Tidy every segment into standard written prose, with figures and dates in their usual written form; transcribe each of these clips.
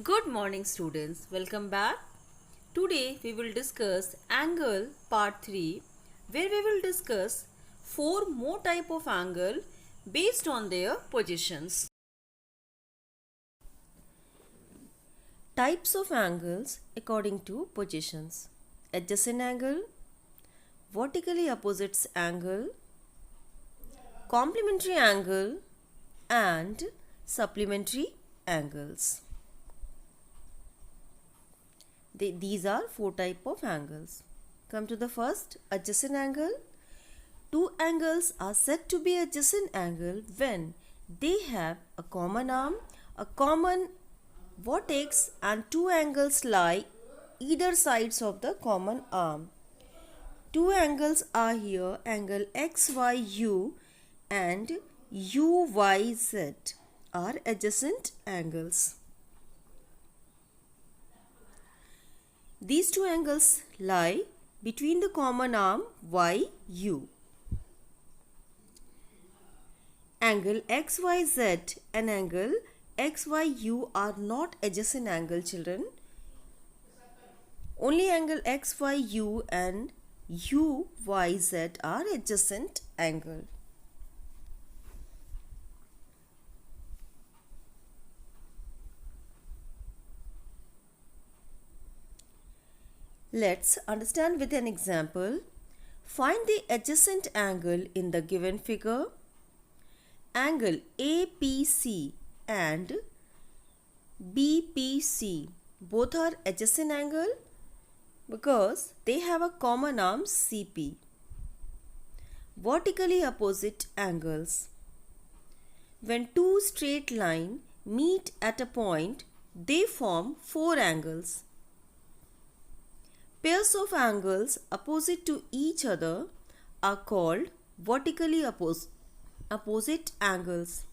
Good morning students, welcome back. Today we will discuss angle part 3 where we will discuss 4 more type of angle based on their positions. Types of angles according to positions. Adjacent angle, vertically opposites angle, complementary angle and supplementary angles. These are 4 type of angles. Come to the first, adjacent angle. Two angles are said to be adjacent angle when they have a common arm, a common vertex and two angles lie either sides of the common arm. Two angles are here, angle XYU and UYZ are adjacent angles. These two angles lie between the common arm YU. Angle XYZ and angle XYU are not adjacent angle, children. Only angle XYU and UYZ are adjacent angle. Let's understand with an example. Find the adjacent angle in the given figure. Angle APC and BPC both are adjacent angle because they have a common arm CP. Vertically opposite angles. When two straight lines meet at a point, they form 4 angles. Pairs of angles opposite to each other are called vertically opposite angles.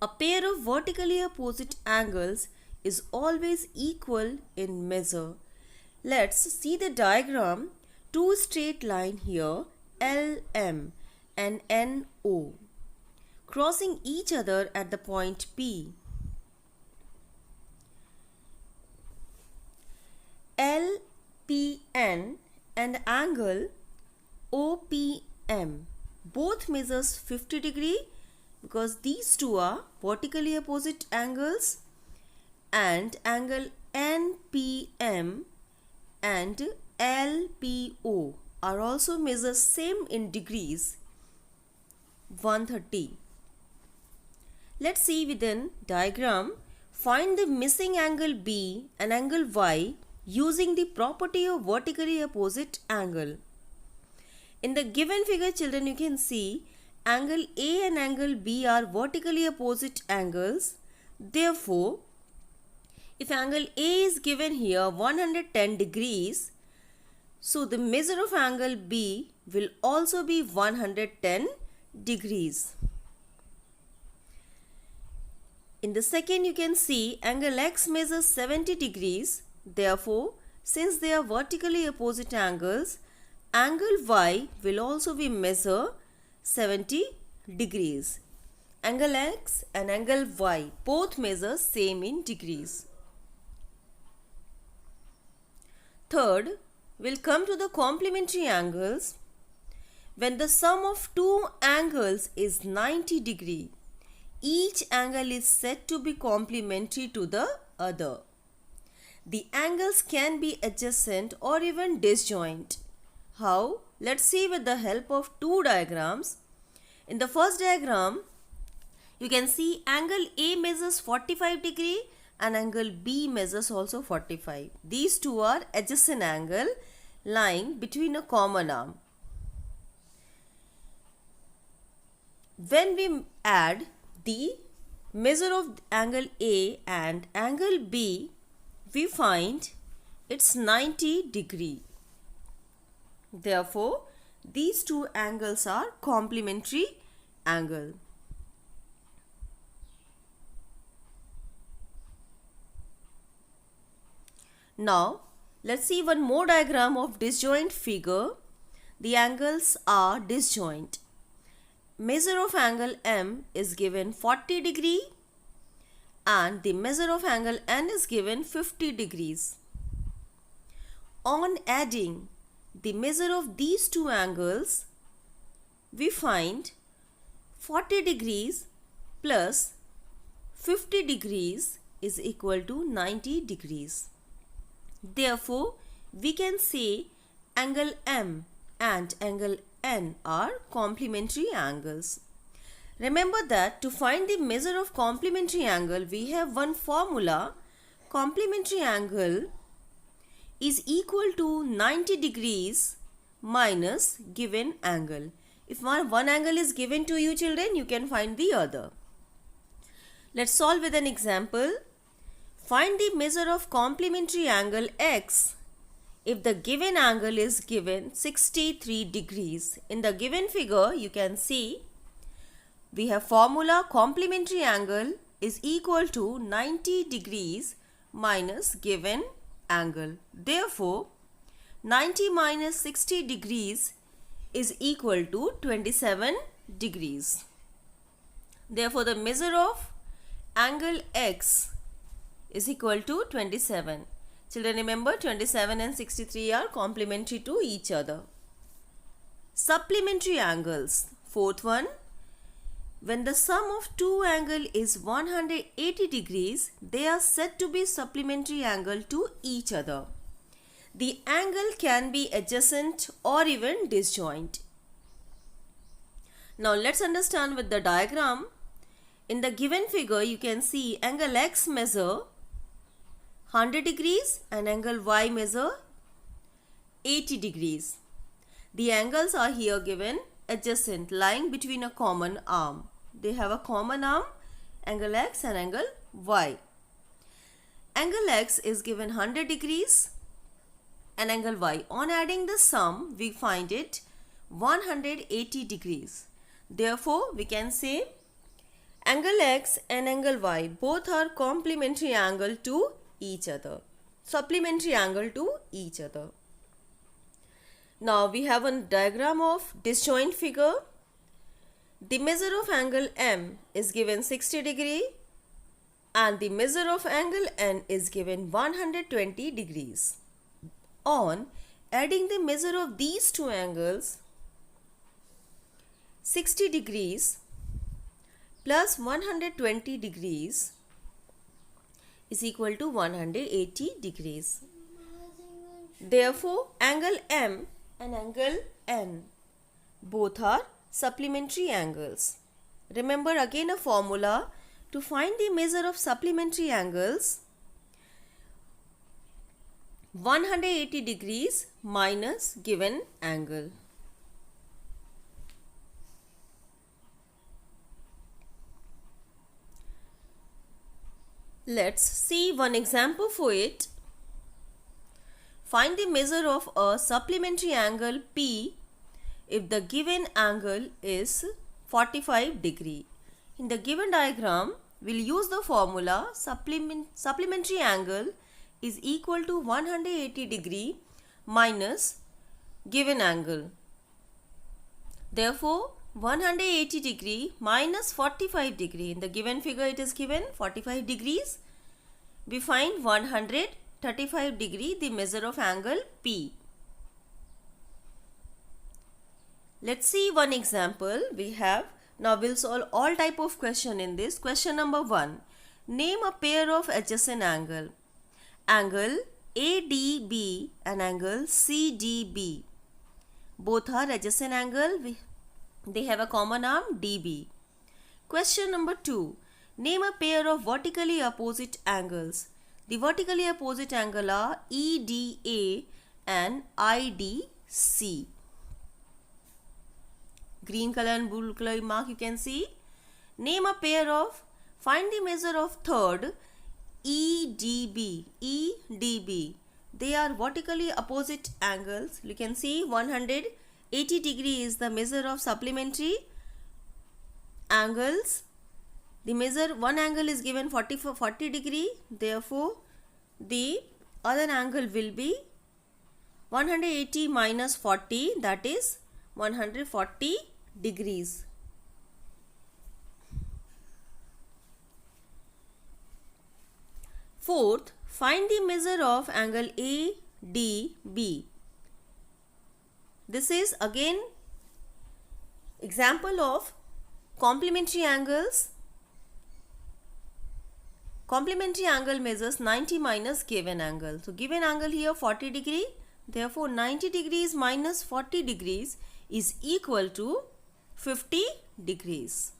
A pair of vertically opposite angles is always equal in measure. Let's see the diagram. Two straight lines here, LM and NO, crossing each other at the point P. LPN and angle OPM both measures 50 degree because these two are vertically opposite angles, and angle NPM and LPO are also measured same in degrees, 130. Let's see within diagram. Find the missing angle B and angle Y using the property of vertically opposite angle. In the given figure, children, you can see angle A and angle B are vertically opposite angles. Therefore, if angle A is given here 110 degrees, so the measure of angle B will also be 110 degrees. In the second, you can see angle X measures 70 degrees. Therefore, since they are vertically opposite angles, angle Y will also be measured 70 degrees. Angle X and angle Y both measure same in degrees. Third, we'll come to the complementary angles. When the sum of two angles is 90 degree, each angle is said to be complementary to the other. The angles can be adjacent or even disjoint. How? Let's see with the help of two diagrams. In the first diagram, you can see angle A measures 45 degree and angle B measures also 45. These two are adjacent angle lying between a common arm. When we add the measure of angle A and angle B, we find it's 90 degree. Therefore, these two angles are complementary angle. Now, let's see one more diagram of disjoint figure. The angles are disjoint. Measure of angle M is given 40 degree and the measure of angle N is given 50 degrees. On adding the measure of these two angles, we find 40 degrees plus 50 degrees is equal to 90 degrees. Therefore, we can say angle M and angle N are complementary angles. Remember that to find the measure of complementary angle, we have one formula. Complementary angle is equal to 90 degrees minus given angle. If one angle is given to you children, you can find the other. Let's solve with an example. Find the measure of complementary angle X if the given angle is given 63 degrees. In the given figure, you can see we have formula complementary angle is equal to 90 degrees minus given angle. Therefore, 90 minus 60 degrees is equal to 27 degrees. Therefore, the measure of angle X is equal to 27. Children, remember 27 and 63 are complementary to each other. Supplementary angles. Fourth one. When the sum of two angles is 180 degrees, they are said to be supplementary angle to each other. The angle can be adjacent or even disjoint. Now let's understand with the diagram. In the given figure, you can see angle X measure 100 degrees and angle Y measure 80 degrees. The angles are here given adjacent, lying between a common arm. They have a common arm, angle X and angle Y. Angle X is given 100 degrees and angle Y. On adding the sum, we find it 180 degrees. Therefore, we can say angle X and angle Y both are complementary angle to each other. Supplementary angle to each other. Now we have a diagram of disjoint figure. The measure of angle M is given 60 degree and the measure of angle N is given 120 degrees. On adding the measure of these two angles, 60 degrees plus 120 degrees is equal to 180 degrees. Therefore, angle M and angle N both are supplementary angles. Remember again a formula to find the measure of supplementary angles. 180 degrees minus given angle. Let's see one example for it. Find the measure of a supplementary angle P if the given angle is 45 degree. In the given diagram, we'll use the formula supplementary angle is equal to 180 degree minus given angle. Therefore, 180 degree minus 45 degree. In the given figure, it is given 45 degrees. We find 135 degree, the measure of angle P. Let's see one example we have. Now we'll solve all type of question in this. Question number 1. Name a pair of adjacent angle. Angle ADB and angle CDB. Both are adjacent angle. They have a common arm DB. Question number 2. Name a pair of vertically opposite angles. The vertically opposite angle are EDA and IDC. Green color and blue color mark you can see. Name a pair of, find the measure of third EDB. They are vertically opposite angles. You can see 180 degree is the measure of supplementary angles. The measure, one angle is given 40 degree. Therefore, the other angle will be 180 minus 40, that is 140 degrees. Fourth, find the measure of angle ADB. This is again example of complementary angles. Complementary angle measures 90 minus given angle. So given angle here 40 degree. Therefore 90 degrees minus 40 degrees is equal to 50 degrees.